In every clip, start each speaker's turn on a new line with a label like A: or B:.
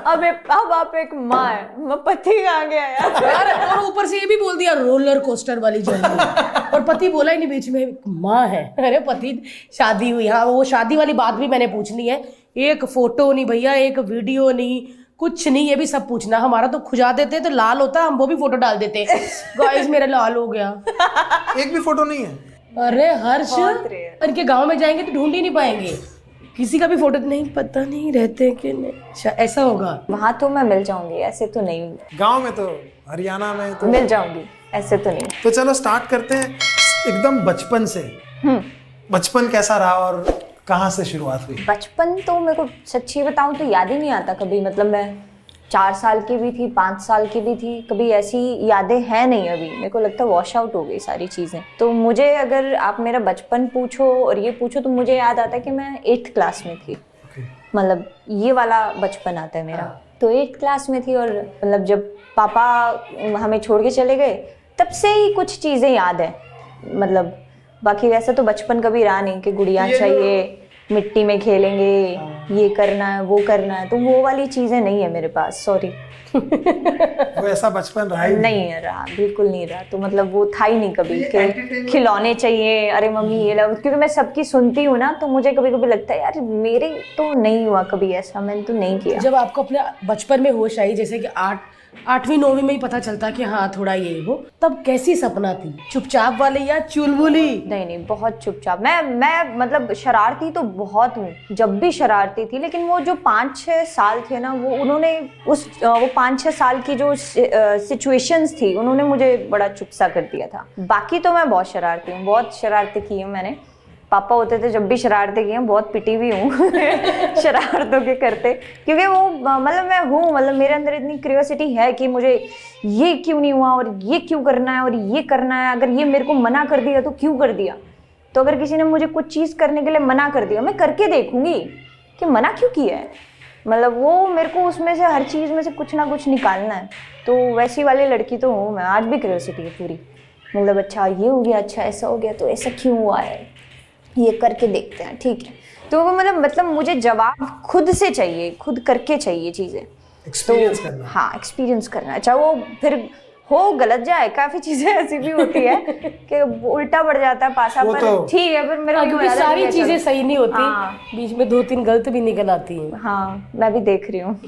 A: अब आप एक माँ है, मैं पति कहाँ गया यार।
B: और ऊपर से ये भी बोल दिया रोलर कोस्टर वाली जर्नी, और पति बोला ही नहीं बीच में, माँ है। अरे पति शादी हुई, हाँ वो शादी वाली बात भी मैंने पूछनी है। एक फोटो नहीं भैया, एक वीडियो नहीं, कुछ नहीं, ये भी सब पूछना। हमारा तो खुजा देते तो लाल होता, हम वो भी फोटो डाल देते, गाइस मेरा लाल हो गया।
C: एक भी फोटो नहीं है?
B: अरे हर्ष, इनके गांव में जाएंगे तो ढूंढ ही नहीं पाएंगे, किसी का भी फोटो नहीं, पता नहीं रहते कि नहीं, ऐसा होगा।
A: वहां तो मैं मिल जाऊंगी, ऐसे तो नहीं।
C: गांव में तो, हरियाणा में तो
A: मिल जाऊंगी, ऐसे तो नहीं।
C: तो चलो स्टार्ट करते हैं एकदम बचपन से। बचपन कैसा रहा और कहाँ से शुरुआत हुई?
A: बचपन तो मेरे को सच्ची बताऊं तो याद ही नहीं आता कभी। मतलब मैं 4 साल की भी थी, 5 साल की भी थी, कभी ऐसी यादें हैं नहीं अभी। मेरे को लगता है वॉश आउट हो गई सारी चीज़ें। तो मुझे अगर आप मेरा बचपन पूछो और ये पूछो तो मुझे याद आता है कि मैं 8th क्लास में थी। मतलब ये वाला बचपन आता है मेरा। तो 8th क्लास में थी, और मतलब जब पापा हमें छोड़ के चले गए तब से ही कुछ चीज़ें याद है। मतलब बाकी वैसे तो बचपन कभी रहा नहीं कि गुड़िया चाहिए, मिट्टी में खेलेंगे, ये करना है वो करना है, तो वो वाली चीजें नहीं है मेरे पास, सॉरी।
C: वो ऐसा बचपन रहा ही
A: नहीं है, रहा बिल्कुल नहीं रहा। तो मतलब वो था ही नहीं कभी कि खिलौने चाहिए, अरे मम्मी ये लो, क्योंकि मैं सबकी सुनती हूँ ना, तो मुझे कभी कभी लगता है यार मेरे तो नहीं हुआ कभी ऐसा, मैंने तो नहीं किया।
B: जब आपको अपने बचपन में होश आई, जैसे कि 8वीं 9वीं में ही पता चलता कि हाँ थोड़ा ये वो, तब कैसी सपना थी? चुपचाप वाले या चुलबुली?
A: नहीं, बहुत चुपचाप। मैं मतलब शरारती तो बहुत हूँ, जब भी शरारती थी। लेकिन वो जो 5-6 साल थे ना, वो उन्होंने वो 5-6 साल की जो सिचुएशंस थी, उन्होंने मुझे बड़ा चुप सा कर दिया था। बाकी तो मैं बहुत शरारती हूँ, बहुत शरारती की हूँ मैंने। पापा होते थे जब भी शरारतें की हैं, बहुत पिटी भी हूँ शरारतों के करते, क्योंकि वो मतलब मैं हूँ, मतलब मेरे अंदर इतनी क्यूरियोसिटी है कि मुझे ये क्यों नहीं हुआ और ये क्यों करना है और ये करना है, अगर ये मेरे को मना कर दिया तो क्यों कर दिया। तो अगर किसी ने मुझे कुछ चीज़ करने के लिए मना कर दिया, मैं करके देखूंगी कि मना क्यों किया है। मतलब वो मेरे को उसमें से हर चीज़ में से कुछ ना कुछ निकालना है। तो वैसी वाली लड़की तो हूँ मैं, आज भी क्यूरियोसिटी है पूरी। मतलब अच्छा ये हो गया, अच्छा ऐसा हो गया, तो ऐसा क्यों हुआ है, ये करके देखते हैं, ठीक है। तो वो मतलब मुझे जवाब खुद से चाहिए, खुद करके चाहिए चीज़ें।
C: एक्सपीरियंस करना।
A: हाँ, एक्सपीरियंस करना। अच्छा वो फिर हो गलत जाए, काफ़ी चीज़ें ऐसी भी होती है कि उल्टा पड़ जाता है पासा, पर
C: तो
A: ठीक है। फिर मेरे
B: क्योंकि सारी चीजें सही नहीं होती, बीच में 2-3 गलत भी निकल आती हैं।
A: हाँ, मैं भी देख रही हूँ।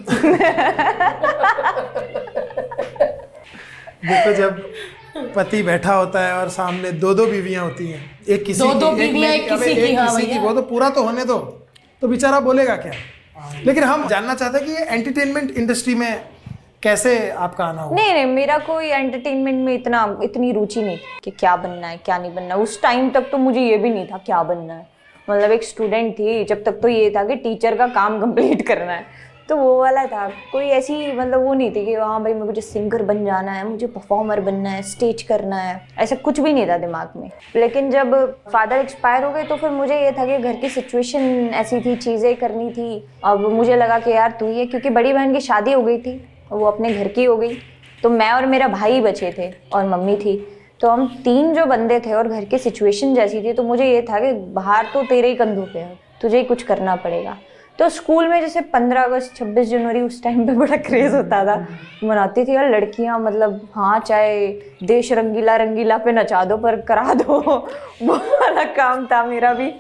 C: देखो जब पति बैठा होता है और सामने 2-2 बीवियां होती हैं, एक किसी
B: दो
C: की,
B: बीवियां, एक किसी की, हाँ
C: किसी की, वो तो पूरा तो होने दो, तो बेचारा बोलेगा क्या। लेकिन हम जानना चाहते हैं कि ये एंटरटेनमेंट इंडस्ट्री में कैसे आपका आना हुआ?
A: नहीं, मेरा कोई एंटरटेनमेंट में इतनी रुचि नहीं थी कि क्या बनना है क्या नहीं बनना। उस टाइम तक तो मुझे ये भी नहीं था क्या बनना है। मतलब एक स्टूडेंट थी जब तक, तो ये था कि टीचर का काम कंप्लीट करना है, तो वो वाला था। कोई ऐसी मतलब वो नहीं थी कि हाँ भाई मुझे सिंगर बन जाना है, मुझे परफॉर्मर बनना है, स्टेज करना है, ऐसा कुछ भी नहीं था दिमाग में। लेकिन जब फादर एक्सपायर हो गए तो फिर मुझे ये था कि घर की सिचुएशन ऐसी थी, चीज़ें करनी थी। अब मुझे लगा कि यार तू ये, क्योंकि बड़ी बहन की शादी हो गई थी, वो अपने घर की हो गई, तो मैं और मेरा भाई बचे थे और मम्मी थी। तो हम 3 जो बंदे थे और घर की सिचुएशन जैसी थी, तो मुझे ये था कि बाहर तो तेरे ही कंधों पे है, तुझे ही कुछ करना पड़ेगा। तो स्कूल में जैसे 15 अगस्त 26 जनवरी उस टाइम पे बड़ा क्रेज़ होता था, मनाती थी यार लड़कियां। मतलब हाँ, चाहे देश रंगीला रंगीला पे नचा दो पर करा दो, वो वाला काम था मेरा भी।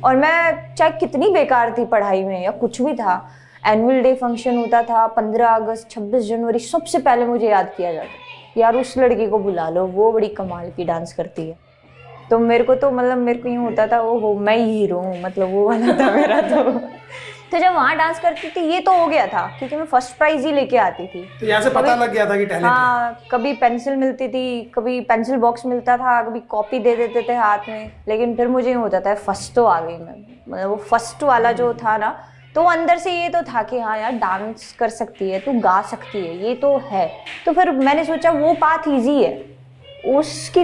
A: और मैं चाहे कितनी बेकार थी पढ़ाई में या कुछ भी था, एनुअल डे फंक्शन होता था, 15 अगस्त 26 जनवरी, सबसे पहले मुझे याद किया जाता यार उस लड़की को बुला लो, वो बड़ी कमाल की डांस करती है। तो मेरे को यूँ होता था, वो मैं ही हीरो हूँ, मतलब वो वाला था मेरा। तो जब वहाँ डांस करती थी ये तो हो गया था, क्योंकि मैं फर्स्ट प्राइज ही लेके आती थी।
C: तो यहाँ से पता लग गया था कि टैलेंट है।
A: हाँ, कभी पेंसिल मिलती थी, कभी पेंसिल बॉक्स मिलता था, कभी कॉपी दे देते थे हाथ में। लेकिन फिर मुझे होता था फर्स्ट तो आ गई मैं, मतलब वो फर्स्ट वाला जो था ना, तो अंदर से ये तो था कि हाँ यार डांस कर सकती है, तू गा सकती है, ये तो है। तो फिर मैंने सोचा वो पाथ ईजी है, उसकी